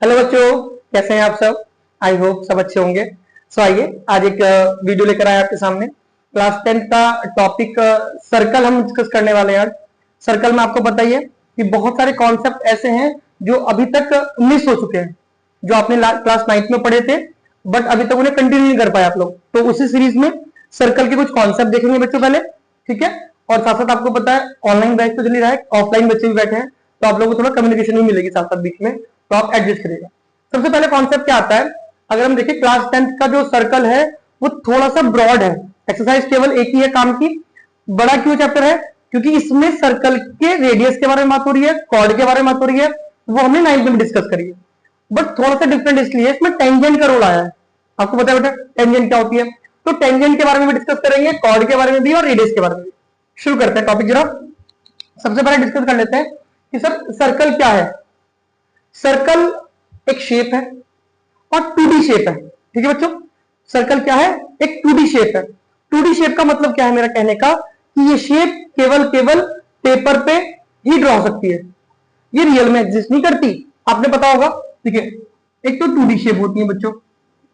Hello बच्चों, कैसे हैं आप सब। आई होप सब अच्छे होंगे। आइए आज एक वीडियो लेकर आए आपके सामने। क्लास 10 का टॉपिक सर्कल हम डिस्कस करने वाले हैं आज। सर्कल में आपको बताइए कि बहुत सारे कॉन्सेप्ट ऐसे हैं जो अभी तक मिस हो चुके हैं, जो आपने क्लास 9 में पढ़े थे बट अभी तक उन्हें कंटिन्यू नहीं कर पाए आप लोग। तो उसी सीरीज में सर्कल के कुछ कॉन्सेप्ट देखेंगे बच्चों पहले, ठीक है। और साथ साथ आपको पता है ऑनलाइन बैच तो चल ही रहा है, ऑफलाइन बच्चे भी बैठे हैं, तो आप लोगों को थोड़ा कम्युनिकेशन भी मिलेगी साथ साथ बीच में, तो आप एडजस्ट करिएगा। सबसे पहले कॉन्सेप्ट क्या आता है, अगर हम देखें क्लास 10 का जो सर्कल है वो थोड़ा सा ब्रॉड है। एक्सरसाइज केवल एक ही है काम की। बड़ा क्यों चैप्टर है, क्योंकि इसमें सर्कल के रेडियस के बारे में बात हो रही है, कॉर्ड के बारे में बात हो रही है, वो हमने 9th में डिस्कस करी है। बट थोड़ा सा डिफरेंट इसलिए इसमें टेंजेंट का रोल आया है। आपको पता है बेटा टेंजेंट क्या होती है, तो टेंजेंट के बारे में भी डिस्कस करेंगे, कॉर्ड के बारे में भी और रेडियस के बारे में भी। शुरू करते हैं टॉपिक जरा। सबसे पहले डिस्कस कर लेते हैं कि सर सर्कल क्या है। सर्कल एक शेप है और 2D शेप है, ठीक है बच्चों। सर्कल क्या है, एक 2D शेप है। 2D शेप का मतलब क्या है मेरा कहने का, कि ये शेप केवल पेपर पे ही ड्रॉ हो सकती है, ये रियल में एग्जिस्ट नहीं करती। आपने पता होगा, ठीक है। एक तो 2D शेप होती है बच्चों,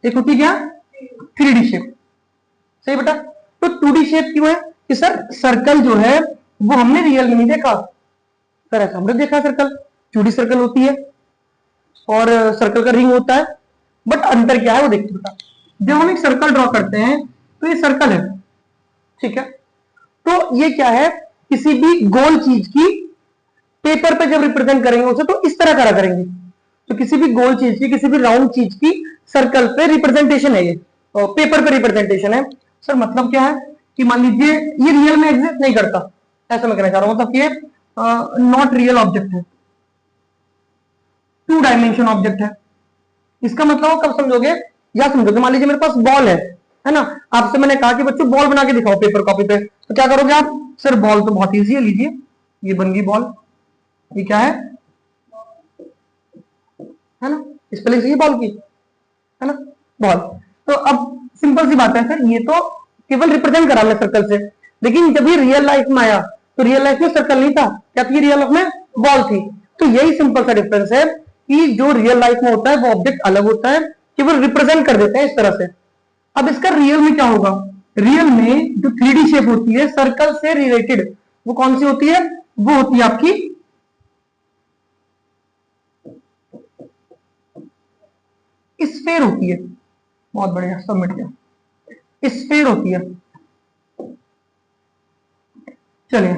एक होती है क्या 3D शेप, सही बेटा। तो 2D शेप क्यों है कि सर सर्कल जो है वो हमने रियल में नहीं देखा। सर ऐसा हमने देखा सर्कल, 2D सर्कल होती है और सर्कल का रिंग होता है, बट अंतर क्या है वो देखते बेटा। जब हम एक सर्कल ड्रॉ करते हैं तो ये सर्कल है, ठीक है। तो ये क्या है, किसी भी गोल चीज की पेपर पे जब रिप्रेजेंट करेंगे उसे तो इस तरह करा करेंगे। तो किसी भी गोल चीज की, किसी भी राउंड चीज की सर्कल पे रिप्रेजेंटेशन है, ये पेपर पे रिप्रेजेंटेशन है। सर मतलब क्या है कि मान लीजिए ये रियल में एग्जिस्ट नहीं करता, ऐसा मैं कहना चाह रहा हूं। मतलब ये नॉट रियल ऑब्जेक्ट है, 2 डायमेंशन ऑब्जेक्ट है। इसका मतलब कब समझोगे, या समझोगे मान लीजिए मेरे पास बॉल है ना। आपसे मैंने कहा कि बच्चों बॉल बना के दिखाओ पेपर कॉपी पे, तो क्या करोगे आप, सर बॉल तो बहुत इजी है, लीजिए ये बन गई बॉल। ये क्या है ना, स्पेलिंग सही बॉल की, है ना, बॉल। तो अब सिंपल सी बात है सर, ये तो केवल रिप्रेजेंट करा मैं सर्कल से, लेकिन जब ये रियल लाइफ में आया तो रियल लाइफ में सर्कल नहीं था, क्या थी रियल लाइफ में, बॉल थी। तो यही सिंपल सा डिफरेंस है कि जो रियल लाइफ में होता है वो ऑब्जेक्ट अलग होता है, केवल रिप्रेजेंट कर देते हैं इस तरह से। अब इसका रियल में क्या होगा, रियल में जो 3D शेप होती है सर्कल से रिलेटेड, वो कौन सी होती है, वो होती है आपकी स्फेयर होती है। बहुत बढ़िया, सब मिट गया, स्फेयर होती है। चलिए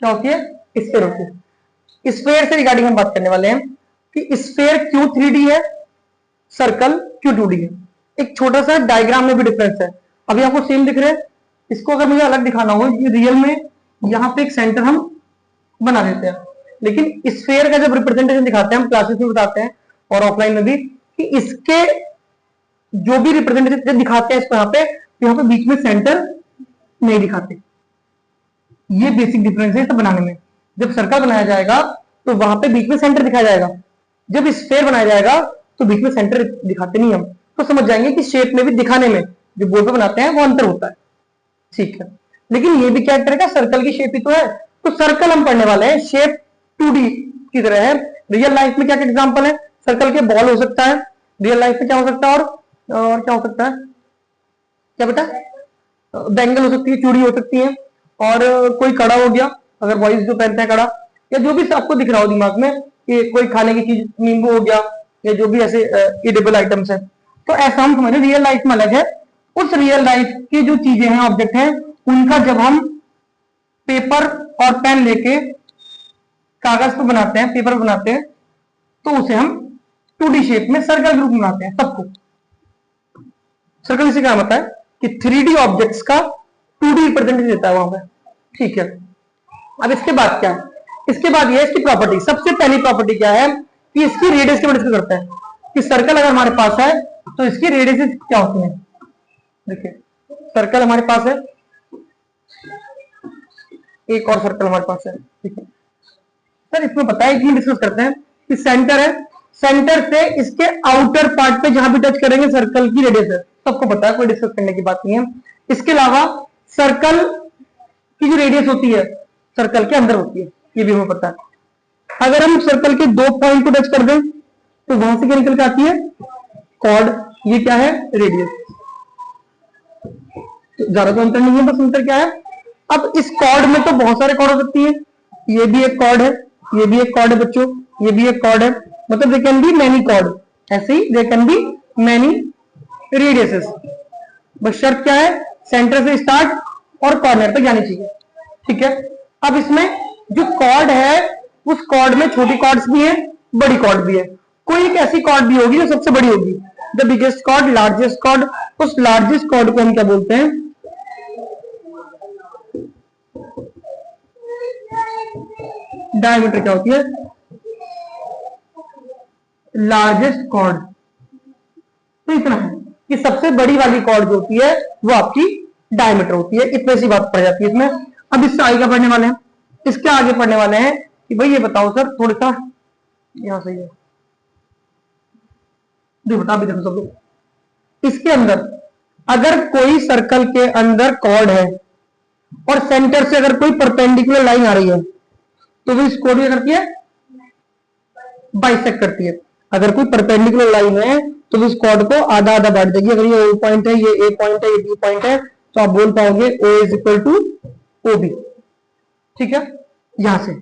क्या होती है, स्फेयर होती है। स्फेयर से रिगार्डिंग हम बात करने वाले हैं कि स्फेयर क्यों 3D है, सर्कल क्यों 2D है। एक छोटा सा डायग्राम में भी डिफरेंस है। अभी आपको सेम दिख रहा है, इसको अगर मुझे अलग दिखाना हो, ये रियल में यहाँ पे एक सेंटर हम बना देते हैं, लेकिन स्फेयर का जब रिप्रेजेंटेशन दिखाते हैं हम क्लासेस में बताते हैं और ऑफलाइन में भी, कि इसके जो भी रिप्रेजेंटेशन दिखाते हैं इसको यहाँ पे बीच में सेंटर नहीं दिखाते। ये बेसिक डिफरेंस है इसे बनाने में। जब सर्कल बनाया जाएगा तो वहां पे बीच में सेंटर दिखाया जाएगा, जब स्फेयर बनाया जाएगा तो बीच में सेंटर दिखाते नहीं हम। तो समझ जाएंगे कि शेप में भी दिखाने में जो बोर्ड पे बनाते हैं वो अंतर होता है, ठीक है। लेकिन ये भी कैरेक्टर है, सर्कल की शेप ही तो है। तो सर्कल हम पढ़ने वाले हैं, शेप 2D की तरह है। रियल लाइफ में क्या क्या एग्जाम्पल है, सर्कल के बॉल हो सकता है रियल लाइफ में, क्या हो सकता है और क्या हो सकता है, क्या बेटा, बैंगल हो सकती है, चूड़ी हो सकती है, और कोई कड़ा हो गया, अगर बॉयज जो पहनते हैं कड़ा, या जो भी आपको दिख रहा हो दिमाग में कि कोई खाने की चीज, नींबू हो गया, या जो भी ऐसे इडेबल आइटम्स है। तो ऐसा हम समझे रियल लाइफ में अलग है। उस रियल लाइफ की जो चीजें हैं, ऑब्जेक्ट हैं, उनका जब हम पेपर और पेन लेके कागज पर बनाते हैं, पेपर पर बनाते हैं, तो उसे हम 2D शेप में सर्कल ग्रुप में बनाते हैं सबको। सर्कल इसे क्या होता है कि 3D ऑब्जेक्ट्स का 2D रिप्रेजेंटेशन देता है वहां पे, ठीक है। अब इसके बाद क्या है, इसके बाद ये इसकी प्रॉपर्टी, सबसे पहली प्रॉपर्टी क्या है कि इसकी रेडियस के बारे में करते हैं कि सर्कल अगर हमारे पास है तो इसकी रेडियस क्या होती है। देखिए सर्कल हमारे पास है, एक और सर्कल हमारे पास है, ठीक है सर। इसमें पता है कि डिस्कस करते हैं कि सेंटर है, सेंटर से इसके आउटर पार्ट पे जहां भी टच करेंगे सर्कल की रेडियस है, सबको पता है, कोई डिस्कस करने की बात नहीं है। इसके अलावा सर्कल की जो रेडियस होती है सर्कल के अंदर होती है, ये भी हमें पता है। अगर हम सर्कल के 2 पॉइंट को टच कर दें तो वहां से क्या निकल के आती है, कॉर्ड। ये क्या है, रेडियस। तो ज्यादा तो अंतर नहीं है, बस अंतर क्या है, अब इस कॉर्ड में तो बहुत सारे कॉर्ड हो सकती है। ये भी एक कॉर्ड है, ये भी एक कॉर्ड है बच्चों, ये भी एक कॉर्ड है, मतलब they can be many chord. ऐसे ही they can be many radiuses. बस शर्त क्या है, सेंटर से स्टार्ट और कॉर्नर तक जानी चाहिए। ठीक है, अब इसमें जो कॉर्ड है उस कॉर्ड में छोटी कॉर्ड्स भी है, बड़ी कॉर्ड भी है। कोई एक ऐसी कॉर्ड भी होगी जो सबसे बड़ी होगी, the biggest chord, largest chord. उस लार्जेस्ट कॉर्ड को हम क्या बोलते हैं, डायमीटर क्या होती है, लार्जेस्ट कॉर्ड। तो इतना है कि सबसे बड़ी वाली कॉर्ड जो होती है वो आपकी डायमीटर होती है। इतनी सी बात पड़ जाती है इसमें। अब इससे आगे क्या पढ़ने वाले हैं, इसके आगे पढ़ने वाले हैं कि भाई ये बताओ सर, थोड़ा सा यहां से ये बता भी देखो सब लोग, इसके अंदर अगर कोई सर्कल के अंदर कॉर्ड है और सेंटर से अगर कोई परपेंडिकुलर लाइन आ रही है तो वो इस कॉर्ड क्या करती है, बाइसेक्ट करती है। अगर कोई परपेंडिकुलर लाइन है तो इस कॉर्ड को आधा आधा बांट देगी। अगर ये ओ पॉइंट है, ये ए पॉइंट है, ये बी पॉइंट है, तो आप बोल पाओगे O is equal to O B. ठीक है, यहां से।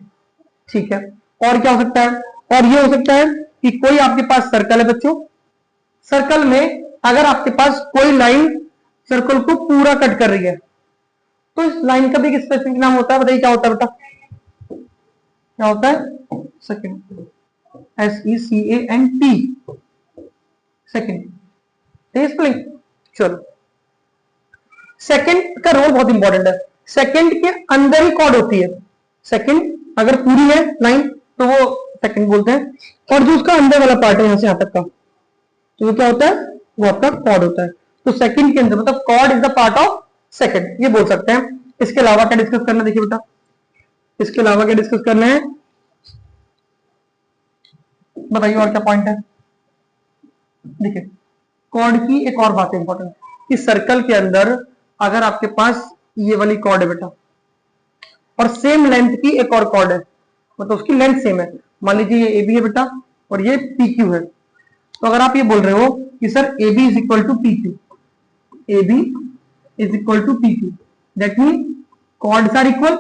ठीक है, और क्या हो सकता है, और ये हो सकता है कि कोई आपके पास सर्कल है बच्चों, सर्कल में अगर आपके पास कोई लाइन सर्कल को पूरा कट कर रही है तो इस लाइन का भी एक स्पेसिफिक नाम होता है। बताइए क्या होता है बेटा, क्या होता है, सेकंड, SECANT, सेकंड। चलो, सेकंड का रोल बहुत इंपॉर्टेंट है। सेकंड के अंदर ही कॉर्ड होती है। सेकंड अगर पूरी है लाइन तो वो सेकंड बोलते हैं, और जो उसका अंदर वाला पार्ट है यहां से यहां तक का, तो वो क्या होता है, वो आपका कॉर्ड होता है। तो सेकंड के अंदर मतलब chord is the part of secant, ये बोल सकते हैं। इसके अलावा क्या डिस्कस करना है, देखिए बेटा, इसके अलावा क्या डिस्कस करना है, बताइए और क्या पॉइंट है। देखिए, कॉर्ड की एक और बात है इंपॉर्टेंट, कि सर्कल के अंदर अगर आपके पास ये वाली कॉर्ड है बेटा और सेम लेंथ की एक और कॉर्ड है, मतलब उसकी लेंथ सेम है, मान लीजिए ये ए बी है बेटा और ये पी क्यू है, तो अगर आप ये बोल रहे हो कि sir A B is equal to P Q, A B is equal to P Q, that mean chords are equal,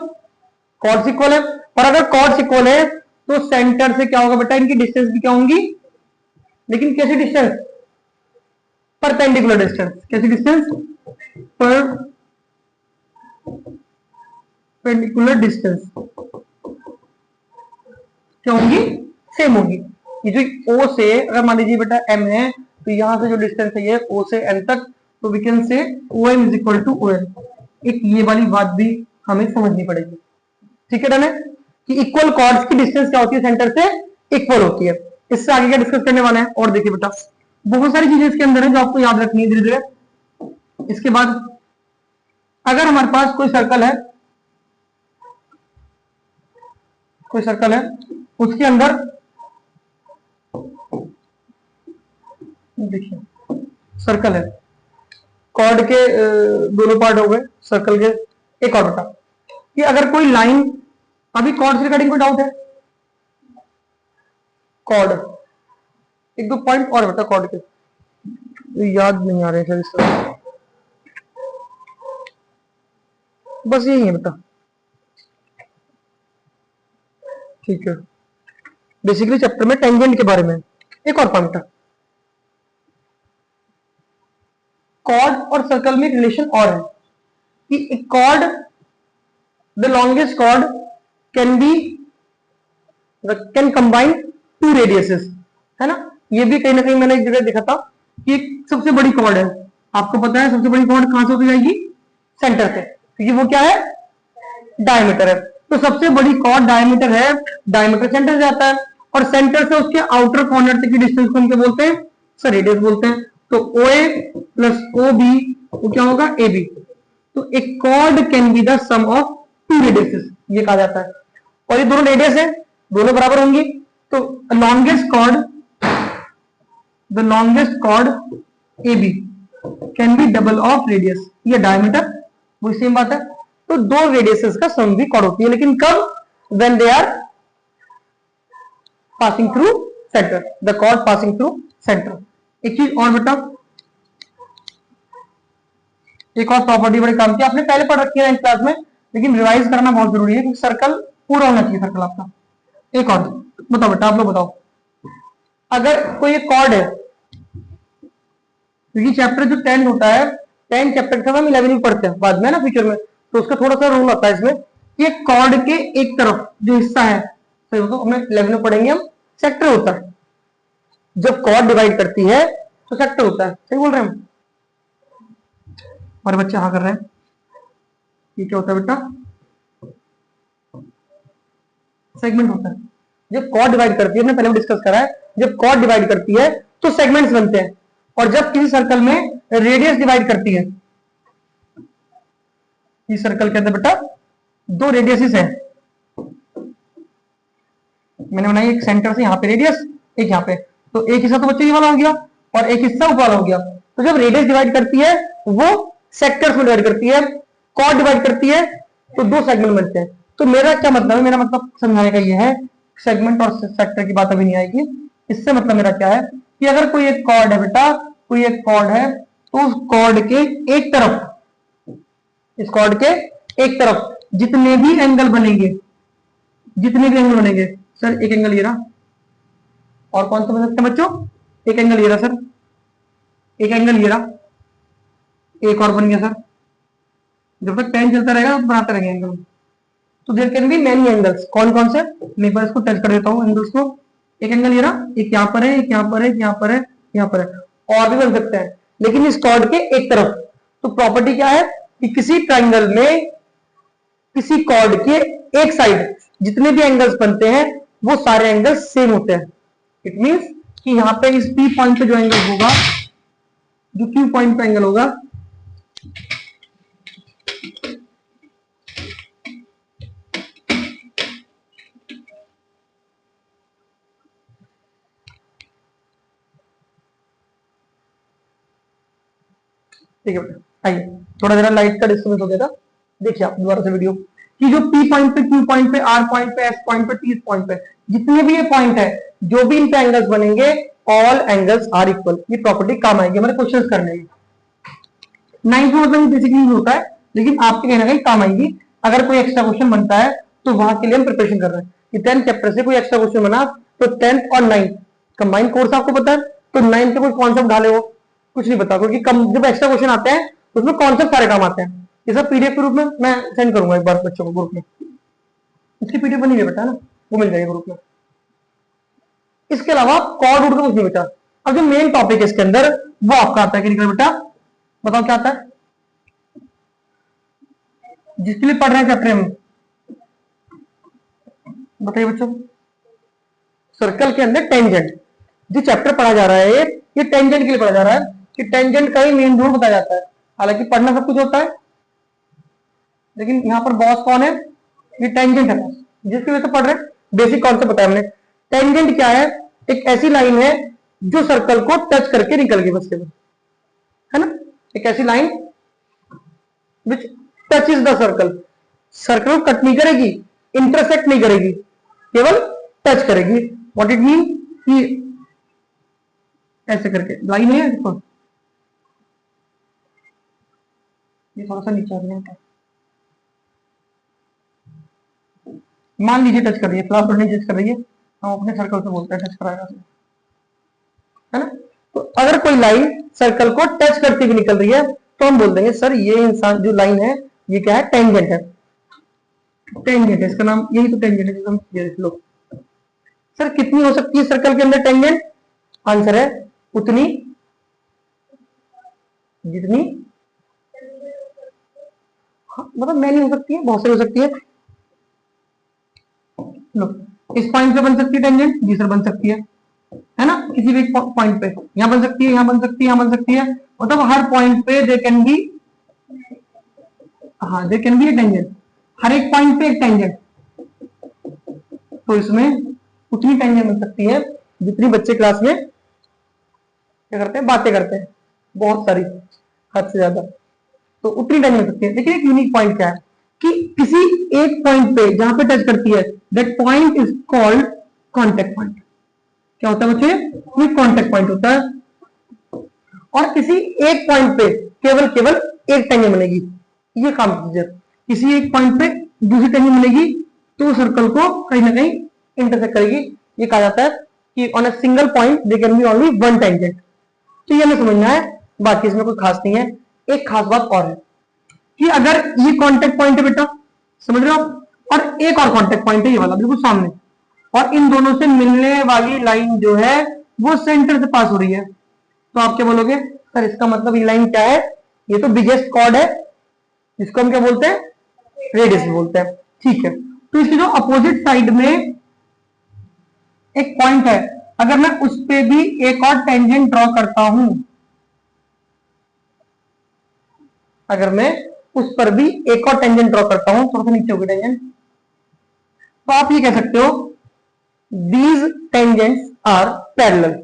chords equal है। और अगर कॉर्ड्स इक्वल है तो सेंटर से क्या होगा बेटा, इनकी डिस्टेंस भी क्या होंगी, लेकिन कैसी डिस्टेंस, परपेंडिकुलर डिस्टेंस। कैसी डिस्टेंस, परपेंडिकुलर डिस्टेंस क्या होंगी, सेम होगी। ये जो ओ से अगर मान लीजिए बेटा एम है, तो यहां से जो डिस्टेंस है ये ओ से एन तक, तो we can say O M is equal to O N. एक ये वाली बात भी हमें समझनी पड़ेगी। ठीक है, डन है कि इक्वल कॉर्ड्स की डिस्टेंस क्या होती है, सेंटर से इक्वल होती है। इससे आगे क्या डिस्कस करने वाले हैं, और देखिए बेटा बहुत सारी चीजें इसके अंदर है जो आपको याद रखनी है धीरे धीरे। इसके बाद अगर हमारे पास कोई सर्कल है, कोई सर्कल है, उसके अंदर देखिए सर्कल है, कॉर्ड के दोनों पार्ट हो गए सर्कल के। एक और बेटा कि अगर कोई लाइन, अभी कॉर्ड से रिगार्डिंग कोई डाउट है, कॉर्ड एक दो पॉइंट और बेटा कॉर्ड के याद नहीं आ रहे सर इस तरह, बस यही है बेटा। ठीक है, बेसिकली चैप्टर में टेंजेंट के बारे में एक और पॉइंट, कॉर्ड और सर्कल में रिलेशन और है कि chord, the longest chord can be, can combine two radiuses, है ना। ये भी कहीं ना कहीं मैंने एक जगह देखा था कि एक सबसे बड़ी कॉर्ड है, आपको पता है सबसे बड़ी कॉर्ड कहां से होती जाएगी, सेंटर से, क्योंकि वो क्या है, डायमीटर है। तो सबसे बड़ी कॉर्ड डायमीटर है, डायमीटर सेंटर से जाता है, और सेंटर से उसके आउटर कॉर्नर तक की डिस्टेंस को हम क्या बोलते हैं, सर रेडियस बोलते हैं। तो ओ ए प्लस ओ बी वो क्या होगा, ए बी। तो एक chord can be the sum of two radiuses, ये कहा जाता है। और ये दोनों रेडियस है, दोनों बराबर होंगी, तो longest chord, the longest chord A B can be double of radius, ये डायमीटर वही सेम बात है। तो दो रेडियसेस का सम भी कॉर्ड होती है, लेकिन कब, when they are passing through centre, the chord passing through centre. एक चीज और बेटा, एक और प्रॉपर्टी बड़ी काम की, आपने पहले पढ़ रखी है क्लास में, लेकिन रिवाइज करना बहुत जरूरी है क्योंकि सर्कल पूरा होना चाहिए सर्कल आपका। एक और बताओ बेटा, आप लोग बताओ, अगर कोई एक कॉर्ड है, क्योंकि चैप्टर जो 10 होता है, 10 चैप्टर का हम 11 में पढ़ते हैं बाद में ना फ्यूचर में, तो उसका थोड़ा सा रूल आता है इसमें कि कॉर्ड के एक तरफ जो हिस्सा है, सही होगा, हमें 11 में पढ़ेंगे हम, सेक्टर होता है। जब कॉर्ड डिवाइड करती है तो सेक्टर होता है, सही बोल रहे हैं हम? हमारे बच्चे हाँ कर रहे हैं। ये क्या होता है बेटा? सेगमेंट होता है। जब कॉर्ड डिवाइड करती है, हमने पहले भी डिस्कस करा है, जब कॉर्ड डिवाइड करती है तो सेगमेंट्स बनते हैं, और जब किसी सर्कल में रेडियस डिवाइड करती है, इस सर्कल के अंदर बेटा 2 रेडियसेस है, मैंने बनाई एक सेंटर से यहाँ पे रेडियस, एक यहाँ पे, तो एक हिस्सा तो बच्चे ये वाला हो गया और एक हिस्सा ऊपर वाला हो गया। तो जब रेडियस डिवाइड करती है वो सेक्टर्स में डिवाइड करती है, कॉर्ड डिवाइड करती है तो 2 सेगमेंट बनते हैं। तो मेरा क्या मतलब है, मेरा मतलब समझाने का ये है, सेगमेंट और सेक्टर की बात अभी नहीं आएगी। इससे मतलब मेरा क्या है कि अगर कोई एक कॉर्ड है बेटा, कोई एक कॉर्ड है, तो उस कॉर्ड के एक तरफ, इस कॉर्ड के एक तरफ जितने भी एंगल बनेंगे, जितने भी एंगल बनेंगे, सर एक एंगल ये रहा, और कौन सा बन सकते हैं बच्चों? एक एंगल ये रहा सर, एक एंगल ये रहा, एक और बन गया सर। जब तक 10 चलता रहेगा तो बनाते रहेंगे एंगल। तो there can be many angles. कौन कौन से? मैं एक बार इसको टच कर देता हूँ एंगल्स को। एक एंगल ये रहा, एक यहाँ पर है, एक यहाँ पर है, एक यहाँ पर है, यहाँ पर है, और भी बन सकते हैं, लेकिन इस कॉर्ड के एक तरफ। तो प्रॉपर्टी क्या है कि किसी ट्राइंगल में किसी कॉर्ड के एक साइड जितने भी एंगल्स बनते हैं वो सारे एंगल्स सेम होते हैं। इट मींस कि यहाँ पे इस P पॉइंट पे जो एंगल होगा, जो Q पॉइंट पे एंगल होगा, ठीक है बेटा, आइए थोड़ा जरा लाइट का डिस्टर्बेंस हो गया था, देखिए आप दोबारा से वीडियो कि जो P पॉइंट पे, Q पॉइंट पे, R पॉइंट पे, S पॉइंट पे, T पॉइंट पे, जितने भी ये पॉइंट है, जो भी इन पे एंगल्स बनेंगे, ऑल एंगल्स आर इक्वल। ये प्रॉपर्टी काम आएगी हमारे क्वेश्चंस करने में। 9th में मतलब बेसिकली यूज होता है, लेकिन आपके कहीं ना कहीं काम आएगी अगर कोई एक्स्ट्रा क्वेश्चन बनता है, तो वहां के लिए हम प्रिपरेशन कर रहे हैं कि 10th चैप्टर से कोई एक्स्ट्रा क्वेश्चन बना तो 10th और 9th कंबाइंड कोर्स आपको पता है, तो 9th के कोई कॉन्सेप्ट डाले हो कुछ नहीं पता, क्योंकि जब एक्स्ट्रा क्वेश्चन आते हैं उसमें कॉन्सेप्ट सारे काम आते हैं। ये सब पीडीएफ के रूप में मैं सेंड करूंगा एक बार बच्चों को ग्रुप में, इसकी पीडीएफ बनी हुई है बेटा ना, वो मिल जाएगी ग्रुप में। इसके अलावा कॉर्ड उड़ का कुछ नहीं बेटा। अब जो मेन टॉपिक है इसके अंदर वो आपका आता है कि निकल बेटा, बताओ क्या आता है जिसके लिए पढ़ रहे हैं चैप्टर हम, बताइए बच्चों। सर्कल के अंदर टेंजेंट, जो चैप्टर पढ़ा जा रहा है ये टेंजेंट के लिए पढ़ा जा रहा है कि टेंजेंट का ही मेन रूल बताया जाता है। हालांकि पढ़ना सब कुछ होता है, लेकिन यहाँ पर बॉस कौन है? ये टेंजेंट है, जिसकी वजह से पढ़ रहे हैं। बेसिक कॉन्सेप्ट बताया हमने। टेंजेंट क्या है? एक ऐसी लाइन है जो सर्कल को टच करके निकल गई, बस है ना, एक ऐसी line which touch is the circle. Circle cut नहीं करेगी, इंटरसेक्ट नहीं करेगी, केवल टच करेगी। व्हाट इट मीन कि ऐसे करके लाइन है, देखो ये थोड़ा सा नीचे आ गया, मान लीजिए टच कर रही है, क्लास नहीं टच कर रही है, हम अपने सर्कल से बोलते हैं टच कराएगा, है ना। तो अगर कोई लाइन सर्कल को टच करती हुई निकल रही है तो हम बोल देंगे सर ये इंसान जो लाइन है ये क्या है? टेंजेंट है। टेंजेंट है इसका नाम, यही तो टेंजेंट है जिसको हम देख लो। सर कितनी हो सकती है सर्कल के अंदर टेंजेंट? आंसर है उतनी जितनी, हाँ, मतलब मैनी हो सकती है, बहुत सारी हो सकती है। लो इस पॉइंट पे बन सकती है टेंजेंट, जी सर बन सकती है ना, किसी भी पॉइंट पे यहां बन सकती है, यहां बन सकती है, यहां बन सकती है, मतलब हर पॉइंट पे दे कैन बी, हाँ they can be a tangent, हर एक पॉइंट पे एक टेंजेंट। तो इसमें उतनी टेंजेंट बन सकती है जितनी बच्चे क्लास में क्या करते हैं? बातें करते हैं, बहुत सारी, हद से ज्यादा, तो उतनी टेंजेंट बन सकती है। लेकिन एक यूनिक पॉइंट क्या है कि किसी एक पॉइंट पे जहां पे टच करती है, that point is called contact point. क्या होता है बच्चे, ये कांटेक्ट पॉइंट होता है। और किसी एक पॉइंट पे केवल केवल एक टेंजेंट बनेगी, ये काम कीजिए। किसी एक पॉइंट पे दूसरी टेंजेंट बनेगी तो सर्कल को कहीं ना कहीं इंटरसेक्ट करेगी। ये कहा जाता है कि on a single point they can B only one tangent. तो ये हमें समझना है, बाकी इसमें कोई खास नहीं है। एक खास बात और है कि अगर ये कांटेक्ट पॉइंट है बेटा, समझ रहे हो, और एक और कांटेक्ट पॉइंट है ये वाला बिल्कुल सामने, और इन दोनों से मिलने वाली लाइन जो है वो सेंटर से पास हो रही है, तो आप क्या बोलोगे, सर इसका मतलब ये लाइन क्या है, ये तो बिगेस्ट कॉर्ड है, इसको हम क्या बोलते हैं, रेडियस बोलते हैं। ठीक है, तो इसकी जो अपोजिट साइड में एक पॉइंट है, अगर मैं उस पे भी एक और टेंजेंट ड्रॉ करता हूं, अगर मैं उस पर भी एक और टेंजेंट ड्रॉ करता हूं, थोड़ा सा नीचे होगी टेंजेंट, तो आप ये कह सकते हो दीज टेंजेंट्स आर पैरेलल।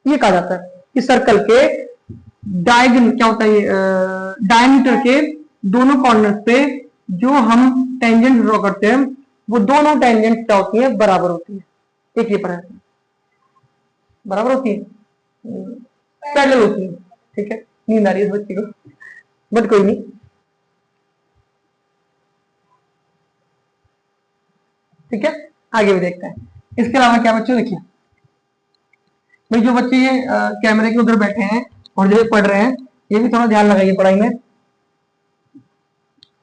ये कहा जाता है कि सर्कल के डायगन क्या होता है, डायमीटर के दोनों कॉर्नर्स पे जो हम टेंजेंट ड्रॉ करते हैं वो दोनों टेंजेंट क्या होती है, बराबर होती है। एक ये पर है, बराबर होती है, पैरेलल होती है। ठीक है, नींद आ रही है इस बच्चे को, बट कोई नहीं। ठीक है, आगे भी देखते हैं। इसके अलावा क्या बच्चों, देखिए भाई जो बच्चे ये कैमरे के उधर बैठे हैं और जो पढ़ रहे हैं, ये भी थोड़ा ध्यान लगाइए पढ़ाई में।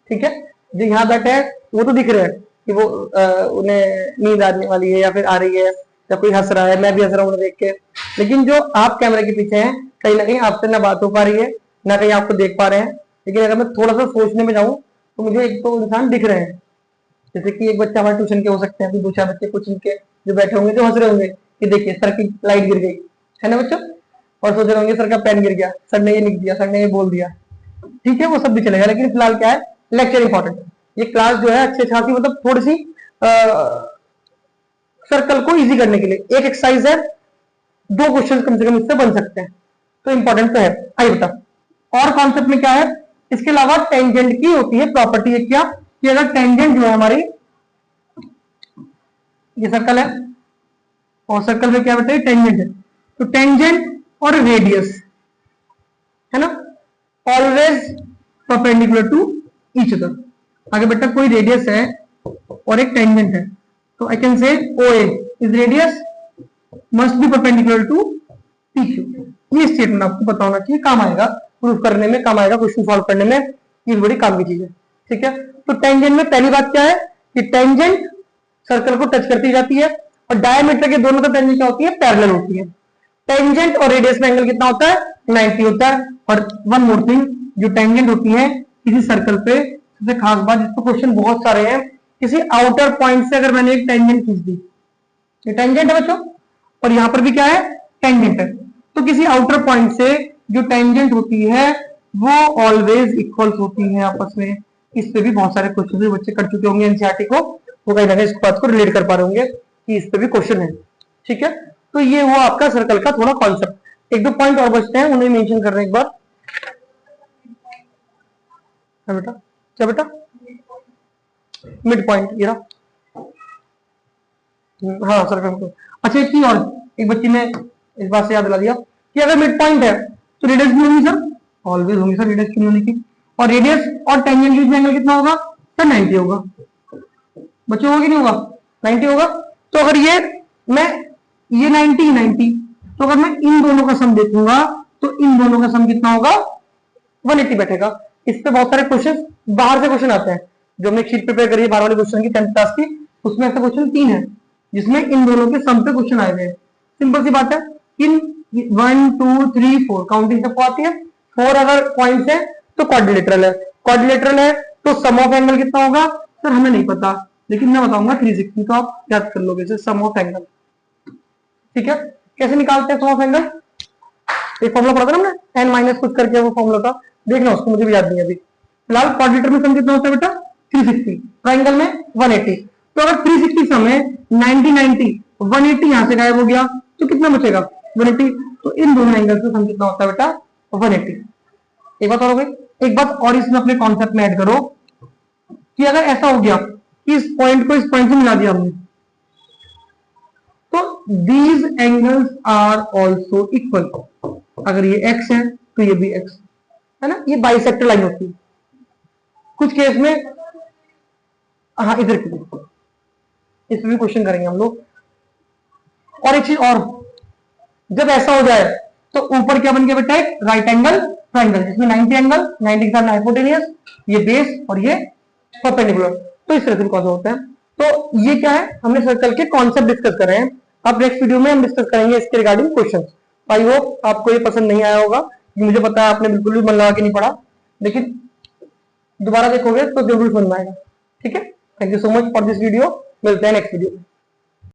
ठीक है, जो यहाँ बैठे हैं वो तो दिख रहे हैं कि वो उन्हें नींद आने वाली है या फिर आ रही है, या कोई हंस रहा है, मैं भी हंस रहा हूँ उन्हें देख के। लेकिन जो आप कैमरे के पीछे हैं, कहीं ना कहीं आपसे ना बात हो पा रही है, ना कहीं आपको देख पा रहे हैं। लेकिन अगर मैं थोड़ा सा सोचने में जाऊं तो मुझे एक तो इंसान दिख रहे हैं, जैसे कि एक बच्चा हमारे ट्यूशन के हो सकते हैं, फिर दूसरा बच्चे कोचिंग के जो बैठे होंगे जो हंस रहे होंगे कि देखिए सर की लाइट गिर गई है ना बच्चों, और सोच रहे होंगे सर का पेन गिर गया, सर ने ये लिख दिया, सर ने ये बोल दिया। ठीक है, वो सब भी चलेगा, लेकिन फिलहाल क्या है, लेक्चर इंपॉर्टेंट है। ये क्लास जो है अच्छे खासी मतलब थोड़ी सी सर्कल को इजी करने के लिए एक एक्सरसाइज है, 2 क्वेश्चन कम से कम इससे बन सकते हैं, तो इंपॉर्टेंट तो है। आइए बेटा, और कॉन्सेप्ट में क्या है, इसके अलावा टेंजेंट की होती है प्रॉपर्टी है क्या, कि अगर टेंजेंट जो है हमारी, ये सर्कल है और सर्कल में क्या बेटा टेंजेंट है, तो टेंजेंट और रेडियस है ना, always perpendicular to each other. अगर बेटा कोई रेडियस है और एक टेंजेंट है, तो I can say OA is radius must be perpendicular to PQ। ये स्टेटमेंट आपको पता होना चाहिए, काम आएगा प्रूफ करने में, काम आएगा क्वेश्चन सॉल्व करने में, ये बड़ी काम की चीज है। ठीक है, तो टेंजेंट में पहली बात क्या है कि टेंजेंट सर्कल को टच करती जाती है, और डायमीटर के दोनों का टेंजेंट क्या होती है, पैरेलल होती है। टेंजेंट और रेडियस में एंगल कितना होता है, 90 होता है। और वन मोर थिंग, जो टेंजेंट होती है किसी सर्कल पे, सबसे खास बात, जिसको क्वेश्चन बहुत सारे हैं, किसी आउटर पॉइंट से अगर मैंने एक टेंजेंट खींच दी, ये टेंजेंट है बच्चों, और यहां पर भी क्या है, टेंजेंट है, तो किसी आउटर पॉइंट से जो टेंजेंट होती है वो ऑलवेज इक्वल होती है आपस में। इस पे भी बहुत सारे क्वेश्चन बच्चे कर चुके होंगे एनसीईआरटी को, वो कहीं ना कहीं इस बात को रिलेट कर पा रहे होंगे कि इस पे भी क्वेश्चन है। ठीक है, तो ये हुआ आपका सर्कल का थोड़ा कॉन्सेप्ट। एक दो पॉइंट और बचते हैं, उन्हें मेंशन कर रहे हैं एक बार। बेटा क्या बेटा, मिड पॉइंट ये रहा, हाँ सर्कल को। अच्छा एक चीज और, एक बच्ची ने इस बात से याद दिला दिया कि अगर मिड पॉइंट है तो रेडियस भी होगी सर, ऑलवेज होंगी सर, रेडियस क्यों होने की, और रेडियस और टेंजेंट के बीच में एंगल कितना होगा सर, 90 होगा। बच्चों होगा कि नहीं होगा, 90 होगा। तो अगर ये मैं ये 90, तो अगर मैं इन दोनों का सम देखूंगा तो इन दोनों का सम कितना होगा, 180 बैठेगा। इस पे बहुत सारे क्वेश्चन बाहर से क्वेश्चन आते हैं, जो हमने शीट प्रिपेयर करी है बाहर वाले क्वेश्चन की 10th क्लास की, उसमें ऐसे क्वेश्चन 3 है जिसमें इन दोनों के सम पे क्वेश्चन आए हुए हैं। सिंपल सी बात है, इन 1 2 3 4 काउंटिंग सबको आती है, 4 अगर पॉइंट्स है तो क्वाड्रिलेटरल है, क्वाड्रिलेटरल है तो सम ऑफ एंगल कितना होगा सर, हमें नहीं पता, लेकिन मैं बताऊंगा 360, तो आप याद कर लोगे सम ऑफ एंगल। ठीक है, कैसे निकालते हैं सम ऑफ एंगल, एक फॉर्मूला पढ़ा था ना हमने, n माइनस कुछ करके वो फॉर्मूला था, देखना उसको, मुझे भी याद नहीं है अभी। फिलहाल क्वाड्रिलेटरल में सम कितना होता है बेटा, 360, ट्रायंगल में 180। तो अगर 360 सम है, 90 90, 180 यहां से गायब हो गया, तो कितना बचेगा 180। तो इन दोनों एंगल से सम कितना होता है बेटा, 180। एक बात और हो गई, एक बात और इसमें अपने कॉन्सेप्ट में ऐड करो कि अगर ऐसा हो गया कि इस पॉइंट को इस पॉइंट से मिला दिया हमने, तो these angles are also equal. अगर ये x है तो ये भी x है ना, ये बाइसेक्टर लाइन होती है कुछ केस में। हाँ इधर की इसमें भी क्वेश्चन करेंगे हम लोग। और एक चीज और, जब ऐसा हो जाए तो ऊपर क्या बन गया बेटा, एक राइट एंगल ट्राइंगल जिसमें 90 एंगल, 90 के साथ हाइपोटेनियस, ये बेस और ये परपेंडिकुलर। तो इस तरह से कौन सा होता है। तो ये क्या है, हमने सर्कल के कॉन्सेप्ट डिस्कस कर रहे हैं। अब नेक्स्ट वीडियो में हम डिस्कस करेंगे इसके रिगार्डिंग क्वेश्चन। आई होप आपको ये पसंद नहीं आया होगा, मुझे पता है आपने बिल्कुल भी मन लगा के नहीं पढ़ा, लेकिन दोबारा देखोगे तो जरूर समझ में आएगा। ठीक है, thank you so much for this video, मिलते हैं नेक्स्ट वीडियो में।